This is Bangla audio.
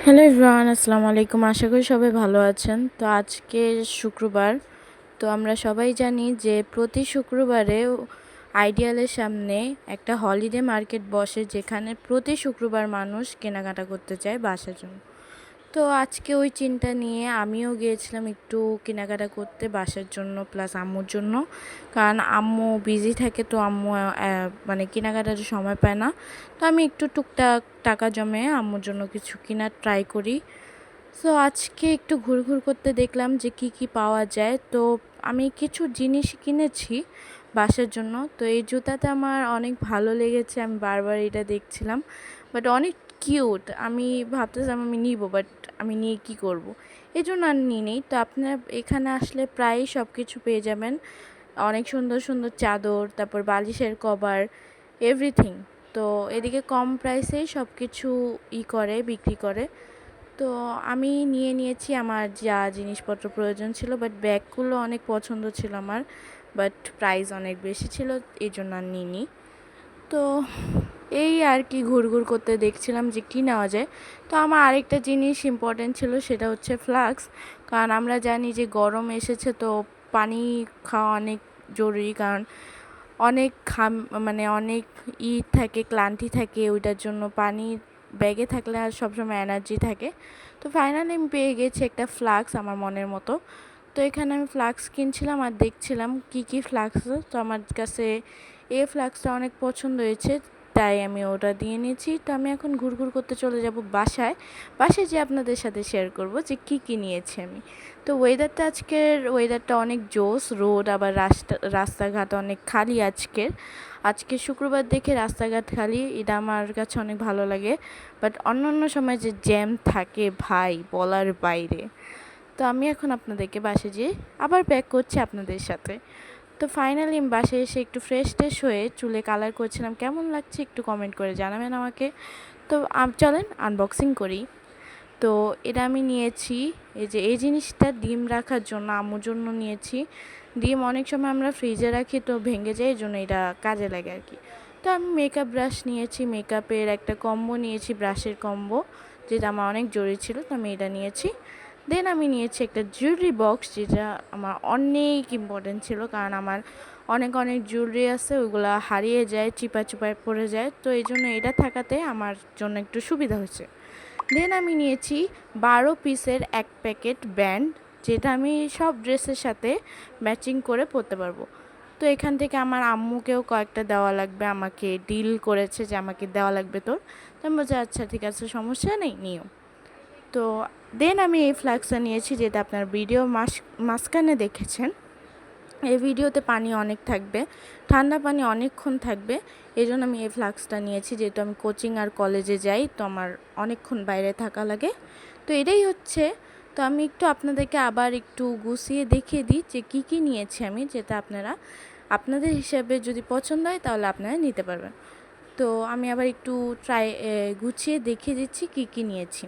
হ্যালো এভরিওয়ান, আসসালামু আলাইকুম। আশা করি সবাই ভালো আছেন। তো আজকে শুক্রবার। তো আমরা সবাই জানি যে প্রতি শুক্রবারে আইডিয়ালের সামনে একটা হলিডে মার্কেট বসে, যেখানে প্রতি শুক্রবার মানুষ কেনাকাটা করতে চায় বাসার জন্য। তো আজকে ওই চিন্তা নিয়ে আমিও গিয়েছিলাম একটু কেনাকাটা করতে বাসার জন্য, প্লাস আম্মুর জন্য। কারণ আম্মু বিজি থাকে, তো আম্মু মানে কেনাকাটার সময় পায় না। তো আমি একটু টুকটাক টাকা জমে আম্মুর জন্য কিছু কেনার ট্রাই করি। সো আজকে একটু ঘুরঘুর করতে দেখলাম যে কি কি পাওয়া যায়। তো আমি কিছু জিনিস কিনেছি বাসার জন্য। তো এই জুতাটা আমার অনেক ভালো লেগেছে, আমি বারবার এটা দেখছিলাম, বাট অনেক কিউট। আমি ভাবতেছিলাম আমি নিব, বাট আমি নিয়ে কি করব, এই জন্য আর নিই নেই। তো আপনারা এখানে আসলে প্রায় সব কিছু পেয়ে যাবেন, অনেক সুন্দর সুন্দর চাদর, তারপর বালিশের কভার, এভরিথিং। তো এদিকে কম প্রাইসেই সব কিছু বিক্রি করে। তো আমি নিয়ে নিয়েছি আমার যা জিনিসপত্র প্রয়োজন ছিল, বাট ব্যাগগুলো অনেক পছন্দ ছিল আমার, বাট প্রাইস অনেক বেশি ছিল, এই জন্য আর নিইনি। তো এই আর কি ঘুরঘুর করতে দেখছিলাম যে কী নেওয়া যায়। তো আমার আরেকটা জিনিস ইম্পর্টেন্ট ছিল, সেটা হচ্ছে ফ্লাক্স। কারণ আমরা জানি যে গরম এসেছে, তো পানি খাওয়া অনেক জরুরি। কারণ অনেক মানে অনেক থাকে, ক্লান্তি থাকে, ওইটার জন্য পানি ব্যাগে থাকলে আর সবসময় এনার্জি থাকে। তো ফাইনালি আমি পেয়ে গেছি একটা ফ্লাক্স আমার মনের মতো। তো এখানে আমি ফ্লাক্স কিনছিলাম আর দেখছিলাম কি কি ফ্লাক্স। তো আমার কাছে এই ফ্লাক্সটা অনেক পছন্দ হয়েছে, তাই আমি ওটা দিয়ে নিয়েছি। তো আমি এখন ঘুরঘুর করতে চলে যাব বাসায়। বাসায় যেয়ে আপনাদের সাথে শেয়ার করব যে কী কী নিয়েছি আমি। তো আজকের ওয়েদারটা অনেক জোস, রোড আবার রাস্তাঘাট অনেক খালি আজকে শুক্রবার দেখে রাস্তাঘাট খালি, এটা আমার কাছে অনেক ভালো লাগে। বাট অন্য সময় যে জ্যাম থাকে ভাই, বলার বাইরে। তো আমি এখন আপনাদেরকে বাসে যেয়ে আবার ব্যাক করছি আপনাদের সাথে। তো ফাইনালি আমি বাসায় এসে একটু ফ্রেশ হয়ে চুলে কালার করছিলাম, কেমন লাগছে একটু কমেন্ট করে জানাবেন আমাকে। তো চলেন আনবক্সিং করি। তো এটা আমি নিয়েছি, এই জিনিসটা ডিম রাখার জন্য, আম্মুর জন্য নিয়েছি। ডিম অনেক সময় আমরা ফ্রিজে রাখি, তো ভেঙে যায়, এই জন্য এটা কাজে লাগে আর কি। তো আমি মেকআপ ব্রাশ নিয়েছি, মেকআপের একটা কম্বো নিয়েছি, ব্রাশের কম্বো, যেটা আমার অনেক জরুরি ছিল, তো আমি এটা নিয়েছি। দেন আমি নিয়েছি একটা জুয়েলারি বক্স, যেটা আমার অনেক ইম্পর্টেন্ট ছিল। কারণ আমার অনেক জুয়েলারি আছে, ওইগুলো হারিয়ে যায়, চিপায় পড়ে যায়, তো এই জন্য এটা থাকাতে আমার জন্য একটু সুবিধা হয়েছে। দেন আমি নিয়েছি 12 পিসের এক প্যাকেট ব্যান্ড, যেটা আমি সব ড্রেসের সাথে ম্যাচিং করে পরতে পারবো। তো এখান থেকে আমার আম্মুকেও কয়েকটা দেওয়া লাগবে, আমাকে ডিল করেছে যে আমাকে দেওয়া লাগবে তোর। তো আমি বলছি আচ্ছা ঠিক আছে, সমস্যা নেই, নিও। তো দেন আমি এই ফ্লাক্সটা নিয়েছি, যেটা আপনার ভিডিও মাঝখানে দেখেছেন। এই ভিডিওতে পানি অনেক থাকবে, ঠান্ডা পানি অনেকক্ষণ থাকবে, এই জন্য আমি এই ফ্লাক্সটা নিয়েছি। যেহেতু আমি কোচিং আর কলেজে যাই, তো আমার অনেকক্ষণ বাইরে থাকা লাগে। তো এটাই হচ্ছে। তো আমি একটু আপনাদেরকে আবার একটু গুছিয়ে দেখিয়ে দিই যে কী কী নিয়েছি আমি, যেটা আপনাদের হিসাবে যদি পছন্দ হয় তাহলে আপনারা নিতে পারবেন। তো আমি আবার একটু গুছিয়ে দেখিয়ে দিচ্ছি কী কী নিয়েছি।